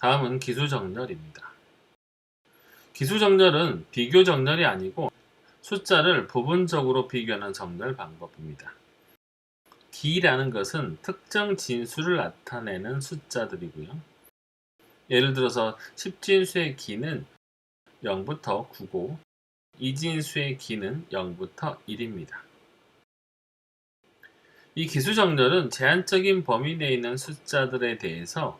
다음은 기수정렬입니다. 기수정렬은 비교정렬이 아니고 숫자를 부분적으로 비교하는 정렬 방법입니다. 기라는 것은 특정 진수를 나타내는 숫자들이고요. 예를 들어서 10진수의 기는 0부터 9고 2진수의 기는 0부터 1입니다. 이 기수정렬은 제한적인 범위 내에 있는 숫자들에 대해서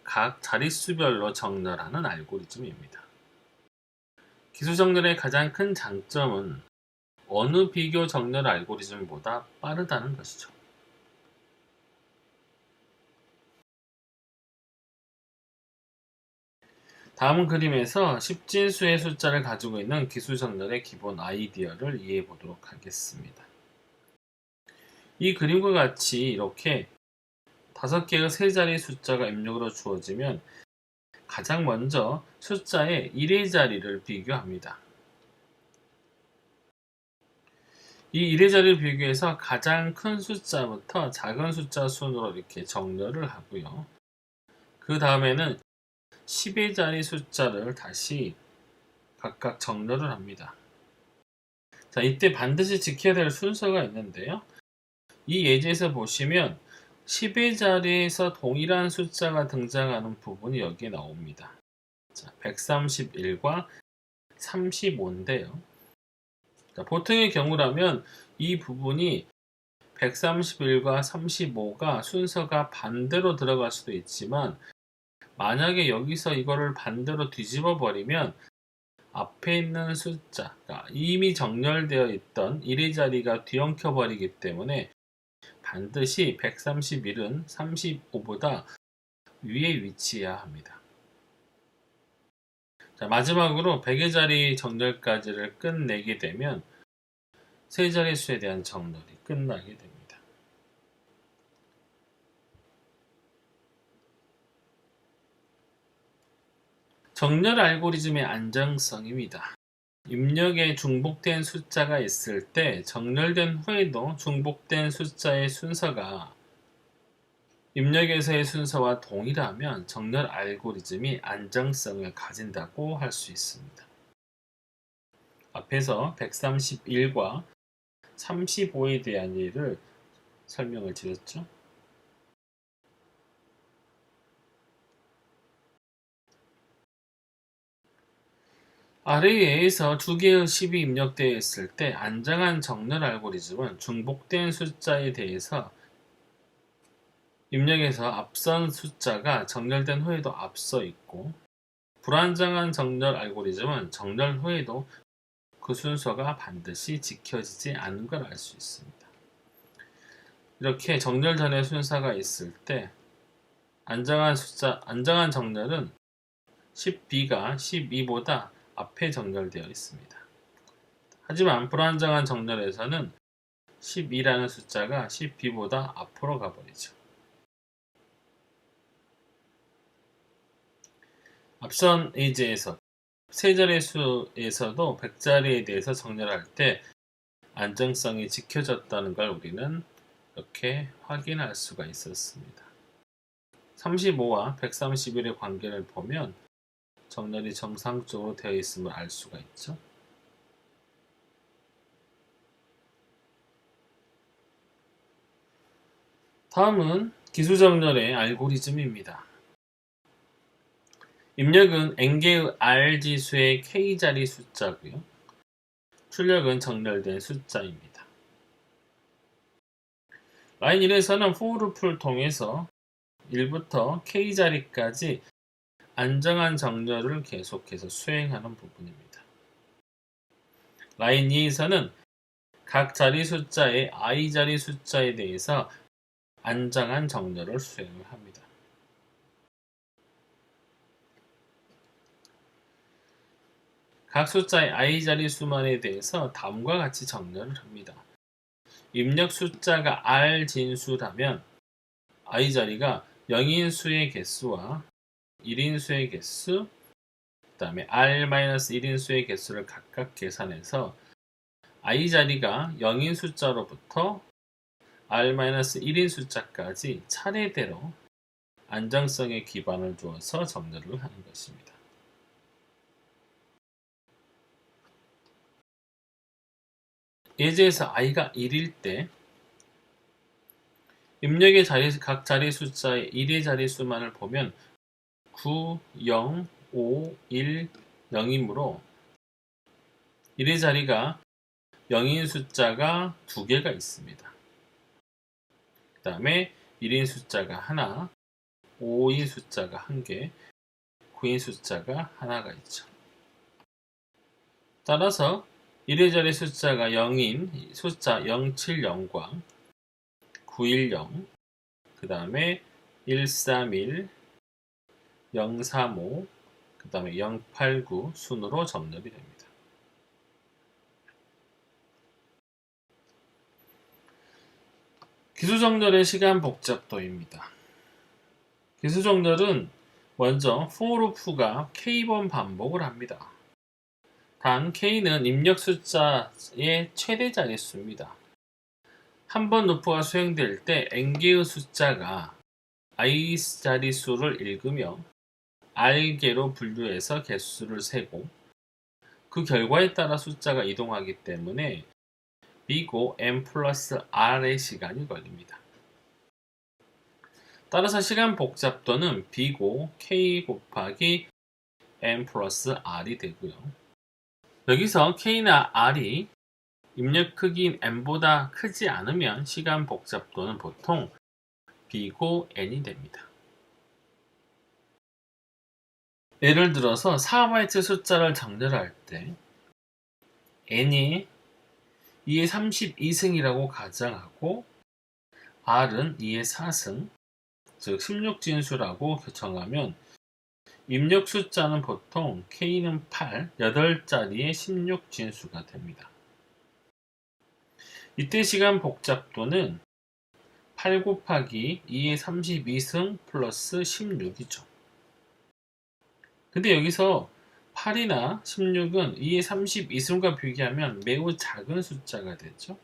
각 자릿수별로 정렬하는 알고리즘입니다. 기수정렬의 가장 큰 장점은 어느 비교 정렬 알고리즘보다 빠르다는 것이죠. 다음 그림에서 10진수의 숫자를 가지고 있는 기수정렬의 기본 아이디어를 이해해 보도록 하겠습니다. 이 그림과 같이 이렇게 5개의 세자리 숫자가 입력으로 주어지면 가장 먼저 숫자의 1의 자리를 비교합니다. 이 1의 자리를 비교해서 가장 큰 숫자부터 작은 숫자 순으로 이렇게 정렬을 하고요. 그 다음에는 10의 자리 숫자를 다시 각각 정렬을 합니다. 자, 이때 반드시 지켜야 될 순서가 있는데요. 이 예제에서 보시면 10의 자리에서 동일한 숫자가 등장하는 부분이 여기에 나옵니다. 자, 131과 35인데요. 자, 보통의 경우라면 이 부분이 131과 35가 순서가 반대로 들어갈 수도 있지만 만약에 여기서 이거를 반대로 뒤집어 버리면 앞에 있는 숫자가 이미 정렬되어 있던 1의 자리가 뒤엉켜 버리기 때문에 반드시 131은 35보다 위에 위치해야 합니다. 자, 마지막으로 100의 자리 정렬까지를 끝내게 되면 세 자릿수에 대한 정렬이 끝나게 됩니다. 정렬 알고리즘의 안정성입니다. 입력에 중복된 숫자가 있을 때 정렬된 후에도 중복된 숫자의 순서가 입력에서의 순서와 동일하면 정렬 알고리즘이 안정성을 가진다고 할 수 있습니다. 앞에서 131과 35에 대한 예를 설명을 드렸죠. array에서 두 개의 10이 입력되어 있을 때 안정한 정렬 알고리즘은 중복된 숫자에 대해서 입력에서 앞선 숫자가 정렬된 후에도 앞서 있고 불안정한 정렬 알고리즘은 정렬 후에도 그 순서가 반드시 지켜지지 않은 걸 알 수 있습니다. 이렇게 정렬 전에 순서가 있을 때 안정한 정렬은 10b가 12보다 앞에 정렬되어 있습니다. 하지만 불안정한 정렬에서는 12라는 숫자가 10b보다 앞으로 가버리죠. 앞선 예제에서 세 자릿수에서도 100자리에 대해서 정렬할 때 안정성이 지켜졌다는 걸 우리는 이렇게 확인할 수가 있었습니다. 35와 131의 관계를 보면 정렬이 정상적으로 되어 있음을 알 수가 있죠. 다음은 기수정렬의 알고리즘입니다. 입력은 n개의 r지수의 k자리 숫자고요. 출력은 정렬된 숫자입니다. 라인 1에서는 for loop를 통해서 1부터 k자리까지 안정한 정렬을 계속해서 수행하는 부분입니다. 라인 2에서는 각 자리 숫자의 i자리 숫자에 대해서 안정한 정렬을 수행을 합니다. 각 숫자의 i자리 수만에 대해서 다음과 같이 정렬을 합니다. 입력 숫자가 r 진수라면 i자리가 0인수의 개수와 1인수의 개수, 그 다음에 r-1인수의 개수를 각각 계산해서 i자리가 0인 숫자로부터 r-1인 숫자까지 차례대로 안정성에 기반을 두어서 정렬을 하는 것입니다. 예제에서 i가 1일 때 입력의 각 자리 숫자의 1의 자릿수만을 보면 9, 0, 5, 1, 0이므로 1의 자리가 0인 숫자가 2개가 있습니다. 그 다음에 1인 숫자가 하나, 5인 숫자가 1개, 9인 숫자가 하나가 있죠. 따라서 1의 자리 숫자가 0인 숫자 070과 910, 그 다음에 131, 035, 그 다음에 089 순으로 정렬이 됩니다. 기수정렬의 시간 복잡도입니다. 기수정렬은 먼저 for loop가 k번 반복을 합니다. 단 k는 입력 숫자의 최대 자릿수입니다. 한 번 루프가 수행될 때 n개의 숫자가 i 자릿수를 읽으며 r개로 분류해서 개수를 세고 그 결과에 따라 숫자가 이동하기 때문에 b고 n 플러스 r의 시간이 걸립니다. 따라서 시간 복잡도는 b고 k 곱하기 n 플러스 r이 되고요. 여기서 k나 r이 입력 크기인 n보다 크지 않으면 시간 복잡도는 보통 b고 n이 됩니다. 예를 들어서 4바이트 숫자를 정렬할 때 n이 2의 32승이라고 가정하고 r은 2의 4승, 즉 16진수라고 정하면 입력 숫자는 보통 k는 8, 8자리의 16진수가 됩니다. 이때 시간 복잡도는 8 곱하기 2의 32승 플러스 16이죠. 근데 여기서 8이나 16은 2의 32승과 비교하면 매우 작은 숫자가 되죠.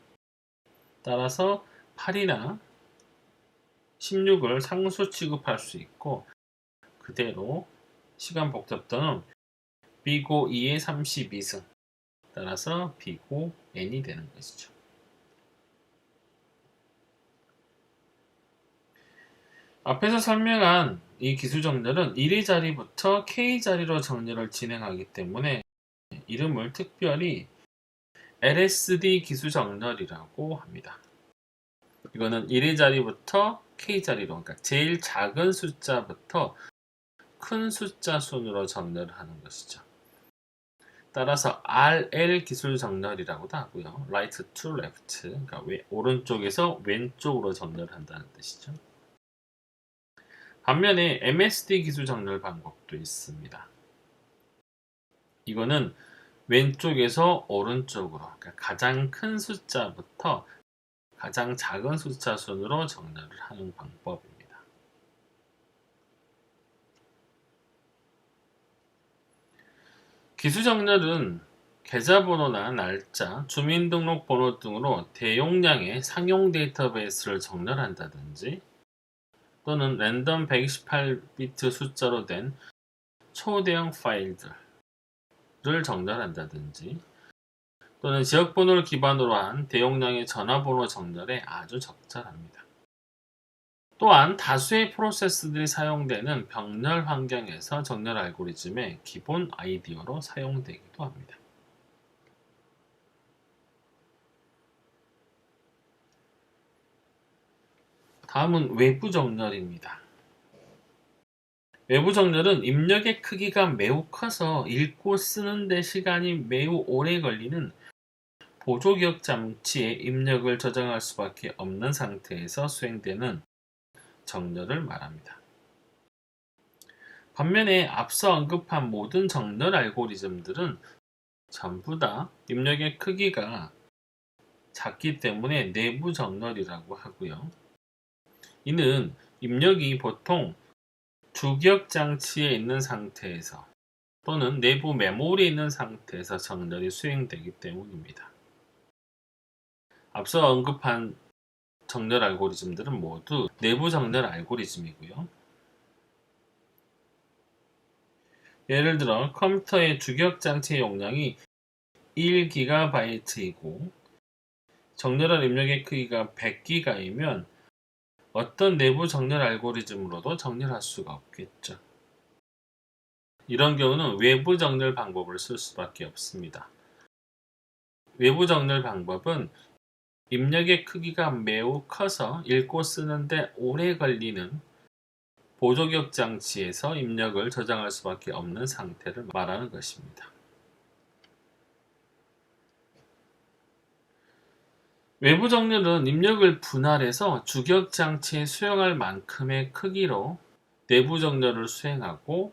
따라서 8이나 16을 상수 취급할 수 있고 그대로 시간 복잡도는 b고 2의 32승 따라서 b고 n이 되는 것이죠. 앞에서 설명한 이 기수정렬은 1의 자리부터 k자리로 정렬을 진행하기 때문에 이름을 특별히 LSD 기수정렬이라고 합니다. 이거는 1의 자리부터 k자리로, 그러니까 제일 작은 숫자부터 큰 숫자 순으로 정렬을 하는 것이죠. 따라서 RL 기술 정렬이라고도 하고요. right to left, 그러니까 오른쪽에서 왼쪽으로 정렬을 한다는 뜻이죠. 반면에 MSD 기술 정렬 방법도 있습니다. 이거는 왼쪽에서 오른쪽으로, 그러니까 가장 큰 숫자부터 가장 작은 숫자 순으로 정렬을 하는 방법입니다. 기수정렬은 계좌번호나 날짜, 주민등록번호 등으로 대용량의 상용 데이터베이스를 정렬한다든지 또는 랜덤 128비트 숫자로 된 초대형 파일들을 정렬한다든지 또는 지역번호를 기반으로 한 대용량의 전화번호 정렬에 아주 적절합니다. 또한 다수의 프로세스들이 사용되는 병렬 환경에서 정렬 알고리즘의 기본 아이디어로 사용되기도 합니다. 다음은 외부 정렬입니다. 외부 정렬은 입력의 크기가 매우 커서 읽고 쓰는 데 시간이 매우 오래 걸리는 보조기억 장치에 입력을 저장할 수밖에 없는 상태에서 수행되는 정렬을 말합니다. 반면에 앞서 언급한 모든 정렬 알고리즘들은 전부 다 입력의 크기가 작기 때문에 내부 정렬이라고 하고요. 이는 입력이 보통 주기억 장치에 있는 상태에서 또는 내부 메모리에 있는 상태에서 정렬이 수행되기 때문입니다. 앞서 언급한 정렬 알고리즘들은 모두 내부 정렬 알고리즘이고요. 예를 들어 컴퓨터의 주격장치 용량이 1GB이고 정렬한 입력의 크기가 100GB이면 어떤 내부 정렬 알고리즘으로도 정렬할 수가 없겠죠. 이런 경우는 외부 정렬 방법을 쓸 수밖에 없습니다. 외부 정렬 방법은 입력의 크기가 매우 커서 읽고 쓰는데 오래 걸리는 보조격 장치에서 입력을 저장할 수밖에 없는 상태를 말하는 것입니다. 외부 정렬은 입력을 분할해서 주격 장치에 수용할 만큼의 크기로 내부 정렬을 수행하고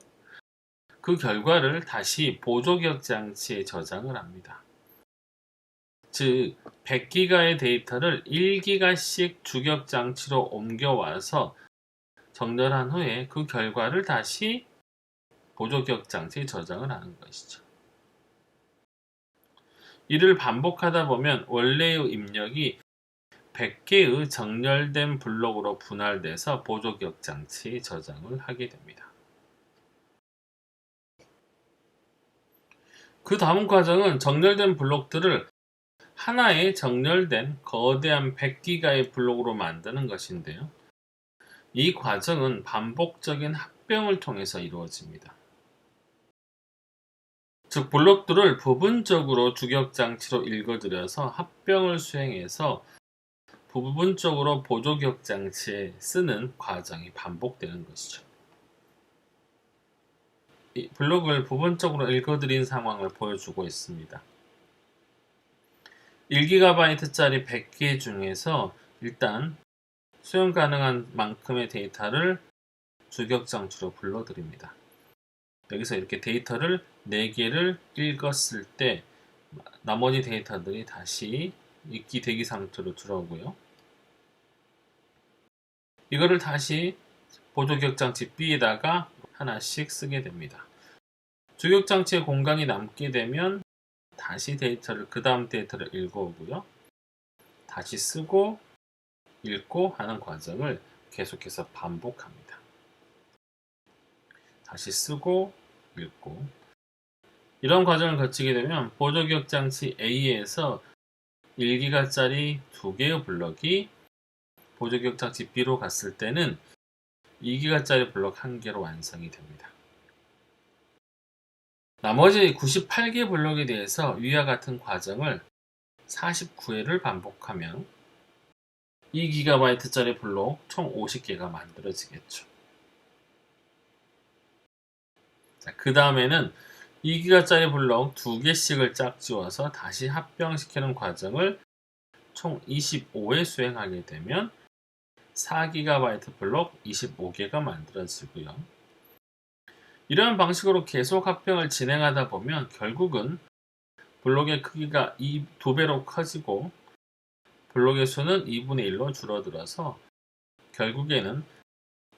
그 결과를 다시 보조격 장치에 저장을 합니다. 즉 100GB의 데이터를 1GB씩 주격 장치로 옮겨와서 정렬한 후에 그 결과를 다시 보조격 장치에 저장을 하는 것이죠. 이를 반복하다 보면 원래의 입력이 100개의 정렬된 블록으로 분할돼서 보조격 장치에 저장을 하게 됩니다. 그 다음 과정은 정렬된 블록들을 하나의 정렬된 거대한 100GB의 블록으로 만드는 것인데요. 이 과정은 반복적인 합병을 통해서 이루어집니다. 즉 블록들을 부분적으로 주격 장치로 읽어들여서 합병을 수행해서 부분적으로 보조격 장치에 쓰는 과정이 반복되는 것이죠. 이 블록을 부분적으로 읽어드린 상황을 보여주고 있습니다. 1GB짜리 100개 중에서 일단 수용 가능한 만큼의 데이터를 주격 장치로 불러드립니다. 여기서 이렇게 데이터를 4개를 읽었을 때 나머지 데이터들이 다시 읽기 대기 상태로 들어오고요. 이거를 다시 보조격 장치 B에다가 하나씩 쓰게 됩니다. 주격 장치에 공간이 남게 되면 다시 그 다음 데이터를 읽어오고요. 다시 쓰고 읽고 하는 과정을 계속해서 반복합니다. 다시 쓰고 읽고 이런 과정을 거치게 되면 보조격 장치 A에서 1GB짜리 2개의 블럭이 보조격 장치 B로 갔을 때는 2GB짜리 블럭 1개로 완성이 됩니다. 나머지 98개 블럭에 대해서 위와 같은 과정을 49회를 반복하면 2GB짜리 블록 총 50개가 만들어지겠죠. 그 다음에는 2GB짜리 블록 2개씩을 짝지워서 다시 합병시키는 과정을 총 25회 수행하게 되면 4GB 블록 25개가 만들어지고요. 이런 방식으로 계속 합병을 진행하다 보면 결국은 블록의 크기가 2배로 커지고 블록의 수는 2분의 1로 줄어들어서 결국에는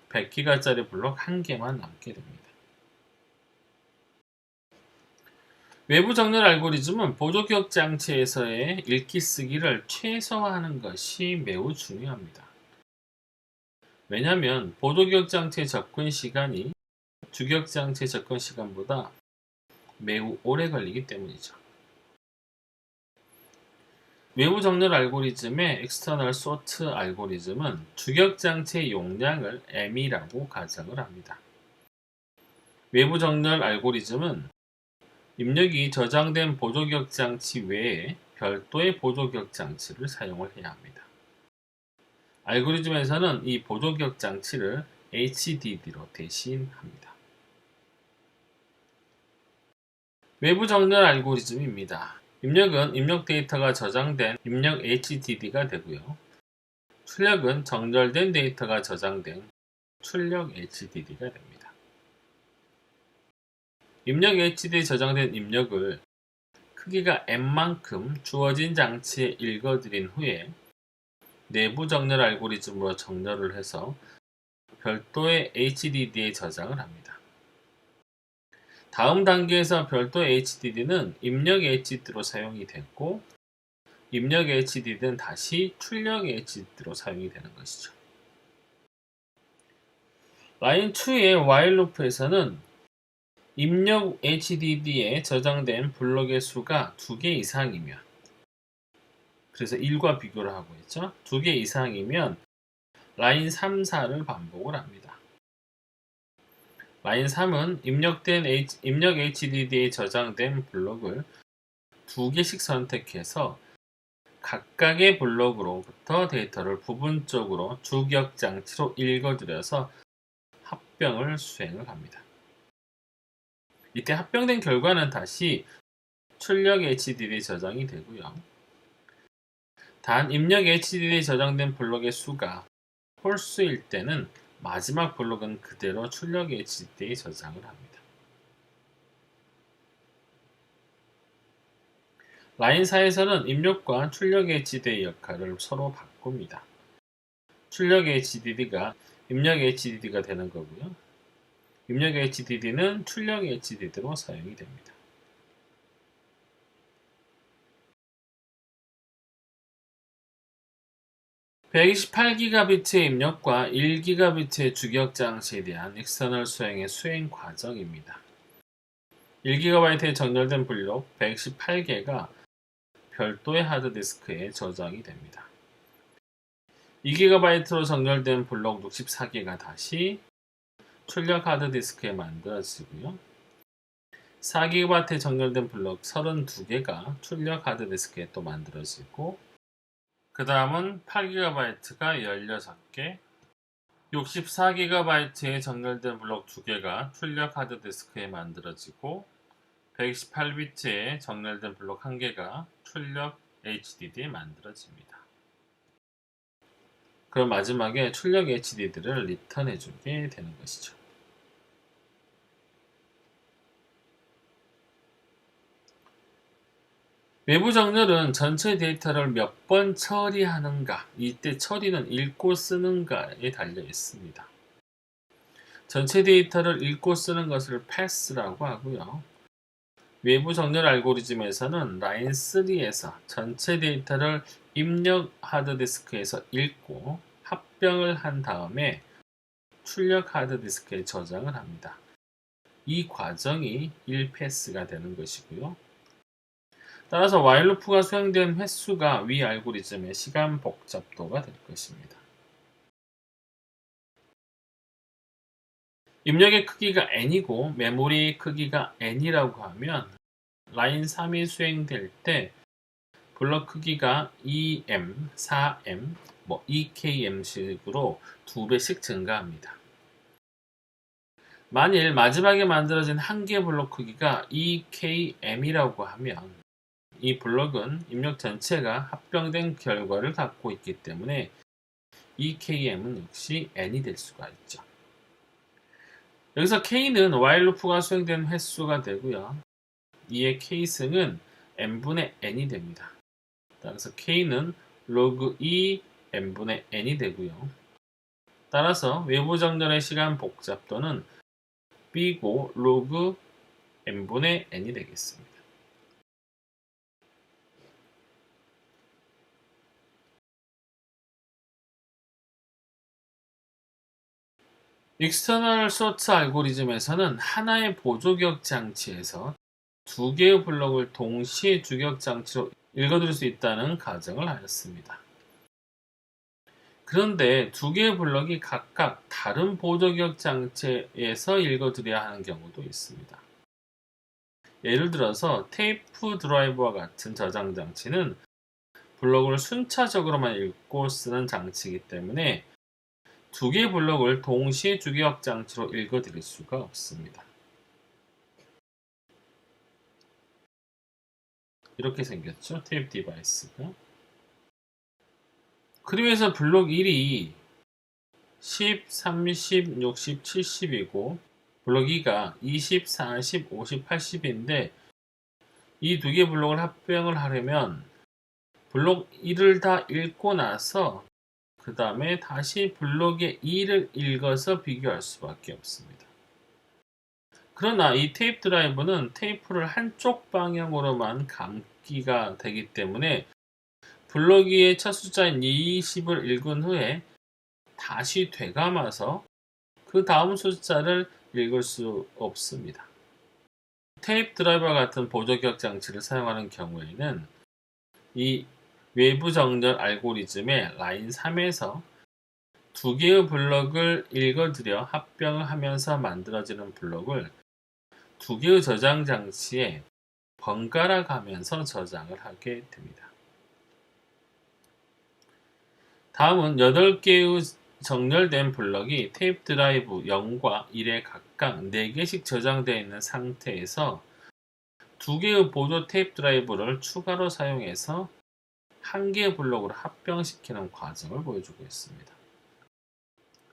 100GB짜리 블록 1개만 남게 됩니다. 외부 정렬 알고리즘은 보조격 장치에서의 읽기 쓰기를 최소화하는 것이 매우 중요합니다. 왜냐하면 보조격 장치의 접근 시간이 주격 장치의 접근 시간보다 매우 오래 걸리기 때문이죠. 외부 정렬 알고리즘의 external sort 알고리즘은 주격 장치의 용량을 m이라고 가정을 합니다. 외부 정렬 알고리즘은 입력이 저장된 보조격 장치 외에 별도의 보조격 장치를 사용을 해야 합니다. 알고리즘에서는 이 보조격 장치를 HDD로 대신합니다. 외부 정렬 알고리즘입니다. 입력은 입력 데이터가 저장된 입력 HDD가 되고요. 출력은 정렬된 데이터가 저장된 출력 HDD가 됩니다. 입력 HDD에 저장된 입력을 크기가 m만큼 주어진 장치에 읽어드린 후에 내부 정렬 알고리즘으로 정렬을 해서 별도의 HDD에 저장을 합니다. 다음 단계에서 별도의 HDD는 입력 HDD로 사용이 됐고 입력 HDD는 다시 출력 HDD로 사용이 되는 것이죠. 라인 2의 while loop에서는 입력 HDD에 저장된 블록의 수가 2개 이상이면, 그래서 1과 비교를 하고 있죠. 2개 이상이면 라인 3, 4를 반복을 합니다. 라인 3은 입력 HDD에 저장된 블록을 2개씩 선택해서 각각의 블록으로부터 데이터를 부분적으로 주기억 장치로 읽어들여서 합병을 수행을 합니다. 이때 합병된 결과는 다시 출력 HDD에 저장이 되고요. 단 입력 HDD에 저장된 블록의 수가 홀수일 때는 마지막 블록은 그대로 출력 HDD에 저장을 합니다. 라인 4에서는 입력과 출력 HDD의 역할을 서로 바꿉니다. 출력 HDD가 입력 HDD가 되는 거고요. 입력 HDD는 출력 HDD로 사용이 됩니다. (128GB) 입력과 (1GB) 주기억 장치에 대한 익스터널 수행의 수행 과정입니다. 1GB에 정렬된 블록 118개가 별도의 하드디스크에 저장이 됩니다. 2GB로 정렬된 블록 64개가 다시 출력 하드디스크에 만들어지고요. 4GB에 정렬된 블록 32개가 출력 하드디스크에 또 만들어지고, 그 다음은 8GB가 16개, 64GB에 정렬된 블록 2개가 출력 하드디스크에 만들어지고, 128비트에 정렬된 블록 1개가 출력 HDD에 만들어집니다. 그럼 마지막에 출력 HDD를 리턴해주게 되는 것이죠. 외부 정렬은 전체 데이터를 몇 번 처리하는가, 이때 처리는 읽고 쓰는가에 달려 있습니다. 전체 데이터를 읽고 쓰는 것을 패스라고 하고요. 외부 정렬 알고리즘에서는 라인 3에서 전체 데이터를 입력 하드디스크에서 읽고 합병을 한 다음에 출력 하드디스크에 저장을 합니다. 이 과정이 1패스가 되는 것이고요. 따라서 while 루프가 수행된 횟수가 위 알고리즘의 시간 복잡도가 될 것입니다. 입력의 크기가 n이고 메모리의 크기가 n이라고 하면 라인 3이 수행될 때 블록 크기가 2m, 4m, 2km 식으로 2배씩 증가합니다. 만일 마지막에 만들어진 한 개 블록 크기가 2km이라고 하면 이 블록은 입력 전체가 합병된 결과를 갖고 있기 때문에 2km은 역시 n이 될 수가 있죠. 여기서 k는 while 루프가 수행된 횟수가 되고요. 이의 k승은 n분의 n이 됩니다. 따라서 k는 log 2 n분의 n이 되고요. 따라서 외부 정렬의 시간 복잡도는 b고 log n분의 n이 되겠습니다. 익스터널 소트 알고리즘에서는 하나의 보조기억 장치에서 2개의 블록을 동시에 주기억 장치로 읽어들일 수 있다는 가정을 하였습니다. 그런데 2개의 블록이 각각 다른 보조기억 장치에서 읽어들여야 하는 경우도 있습니다. 예를 들어서 테이프 드라이버와 같은 저장 장치는 블록을 순차적으로만 읽고 쓰는 장치이기 때문에 2개의 블록을 동시에 주기억 장치로 읽어드릴 수가 없습니다. 이렇게 생겼죠, 테이프 디바이스가. 그림에서 블록 1이 10, 30, 60, 70이고 블록 2가 20, 40, 50, 80인데 이 2개 블록을 합병을 하려면 블록 1을 다 읽고 나서 그 다음에 다시 블록의 2를 읽어서 비교할 수밖에 없습니다. 그러나 이 테이프 드라이버는 테이프를 한쪽 방향으로만 감기가 되기 때문에 블록 2의 첫 숫자인 20을 읽은 후에 다시 되감아서 그 다음 숫자를 읽을 수 없습니다. 테이프 드라이버와 같은 보조기억 장치를 사용하는 경우에는 이 외부 정렬 알고리즘의 라인 3에서 두 개의 블럭을 읽어들여 합병을 하면서 만들어지는 블럭을 두 개의 저장 장치에 번갈아 가면서 저장을 하게 됩니다. 다음은 8개의 정렬된 블럭이 테이프 드라이브 0과 1에 각각 4개씩 저장되어 있는 상태에서 2개의 보조 테이프 드라이브를 추가로 사용해서 1개의 블록으로 합병시키는 과정을 보여주고 있습니다.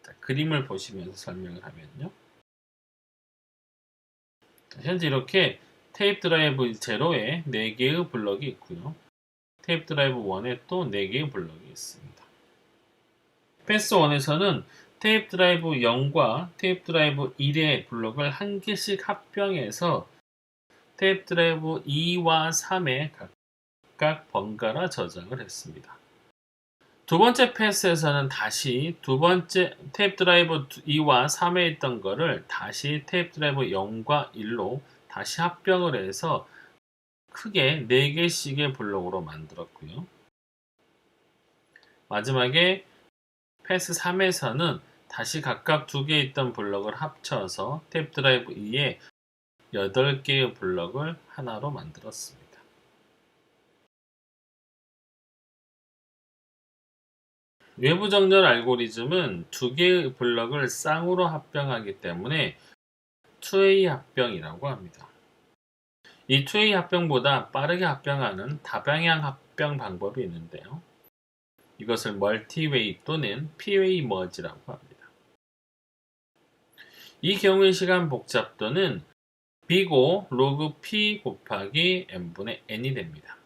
자, 그림을 보시면서 설명을 하면요. 현재 이렇게 테이프 드라이브 0에 4개의 블럭이 있고요. 테이프 드라이브 1에 또 4개의 블럭이 있습니다. 패스 1에서는 테이프 드라이브 0과 테이프 드라이브 1의 블록을 1개씩 합병해서 테이프 드라이브 2와 3에 각각 번갈아 저장을 했습니다. 두 번째 패스에서는 다시 두 번째 테이프 드라이브 2와 3에 있던 거를 다시 테이프 드라이브 0과 1로 다시 합병을 해서 크게 4개씩의 블록으로 만들었고요. 마지막에 패스 3에서는 다시 각각 2개 있던 블록을 합쳐서 테이프 드라이브 2에 8개의 블록을 하나로 만들었습니다. 외부 정렬 알고리즘은 2개의 블럭을 쌍으로 합병하기 때문에 2A 합병이라고 합니다. 이 2A 합병보다 빠르게 합병하는 다방향 합병 방법이 있는데요. 이것을 멀티웨이 또는 P웨이 머지라고 합니다. 이 경우의 시간 복잡도는 B고 로그 P 곱하기 N분의 N이 됩니다.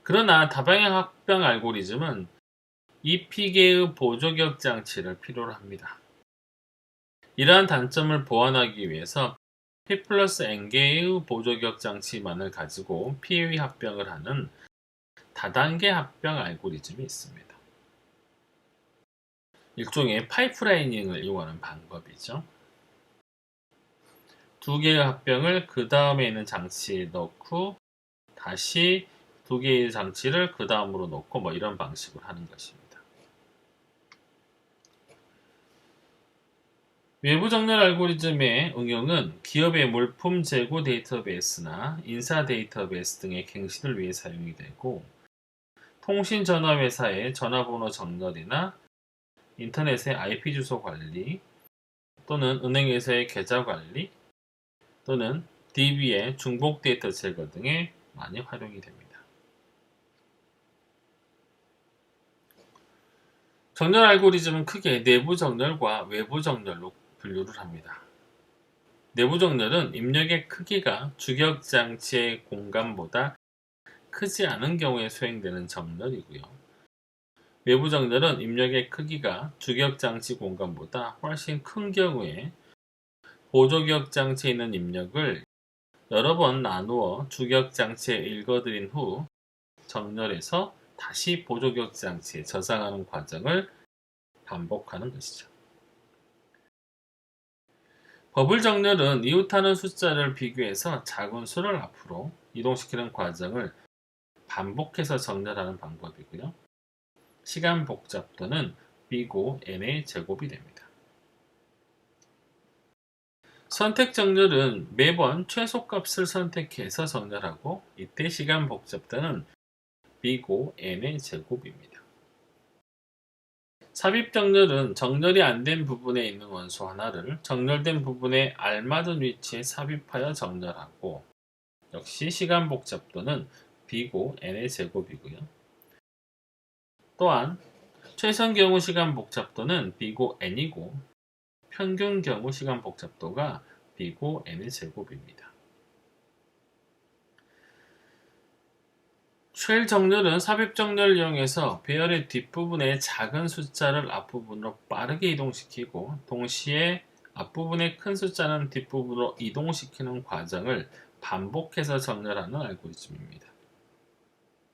그러나 다방향 합병 알고리즘은 이 P개의 보조기억 장치를 필요로 합니다. 이러한 단점을 보완하기 위해서 P 플러스 N개의 보조기억 장치만을 가지고 P의 합병을 하는 다단계 합병 알고리즘이 있습니다. 일종의 파이프라이닝을 이용하는 방법이죠. 두 개의 합병을 그 다음에 있는 장치에 넣고 다시 두 개의 장치를 그 다음으로 넣고 이런 방식으로 하는 것입니다. 외부 정렬 알고리즘의 응용은 기업의 물품 재고 데이터베이스나 인사 데이터베이스 등의 갱신을 위해 사용이 되고 통신전화회사의 전화번호 정렬이나 인터넷의 IP 주소 관리 또는 은행에서의 계좌 관리 또는 DB의 중복 데이터 제거 등에 많이 활용이 됩니다. 정렬 알고리즘은 크게 내부 정렬과 외부 정렬로 분류를 합니다. 내부 정렬은 입력의 크기가 주격 장치의 공간보다 크지 않은 경우에 수행되는 정렬이고요. 외부 정렬은 입력의 크기가 주격 장치 공간보다 훨씬 큰 경우에 보조기억 장치에 있는 입력을 여러 번 나누어 주격 장치에 읽어들인 후 정렬해서 다시 보조기억 장치에 저장하는 과정을 반복하는 것이죠. 버블 정렬은 이웃하는 숫자를 비교해서 작은 수를 앞으로 이동시키는 과정을 반복해서 정렬하는 방법이고요. 시간 복잡도는 B고 N의 제곱이 됩니다. 선택 정렬은 매번 최소값을 선택해서 정렬하고 이때 시간 복잡도는 B고 N의 제곱입니다. 삽입 정렬은 정렬이 안 된 부분에 있는 원소 하나를 정렬된 부분에 알맞은 위치에 삽입하여 정렬하고 역시 시간 복잡도는 B고 N의 제곱이고요. 또한 최선 경우 시간 복잡도는 B고 N이고 평균 경우 시간 복잡도가 B고 N의 제곱입니다. 쉘 정렬은 삽입 정렬을 이용해서 배열의 뒷부분의 작은 숫자를 앞부분으로 빠르게 이동시키고 동시에 앞부분의 큰 숫자는 뒷부분으로 이동시키는 과정을 반복해서 정렬하는 알고리즘입니다.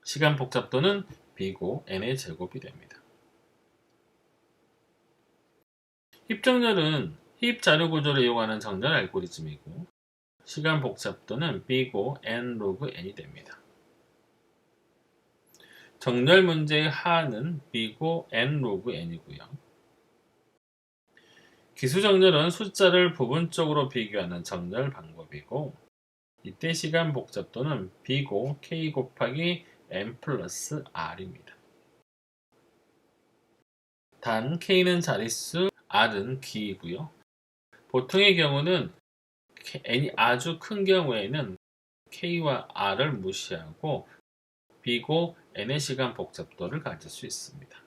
시간 복잡도는 B고 N의 제곱이 됩니다. 힙 정렬은 힙 자료 구조를 이용하는 정렬 알고리즘이고 시간 복잡도는 b고 n 로그 n이 됩니다. 정렬 문제의 하는 b고 n 로그 n이고요. 기수정렬은 숫자를 부분적으로 비교하는 정렬 방법이고, 이때 시간 복잡도는 b고 k 곱하기 n 플러스 r입니다. 단 k는 자릿수, r은 기이고요. 보통의 경우는 n이 아주 큰 경우에는 k와 r을 무시하고 b고 n의 시간 복잡도를 가질 수 있습니다.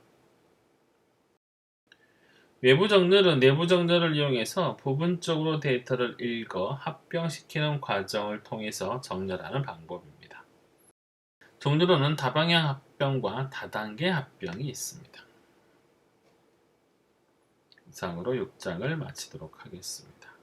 외부 정렬은 내부 정렬을 이용해서 부분적으로 데이터를 읽어 합병시키는 과정을 통해서 정렬하는 방법입니다. 정렬로는 다방향 합병과 다단계 합병이 있습니다. 이상으로 6장을 마치도록 하겠습니다.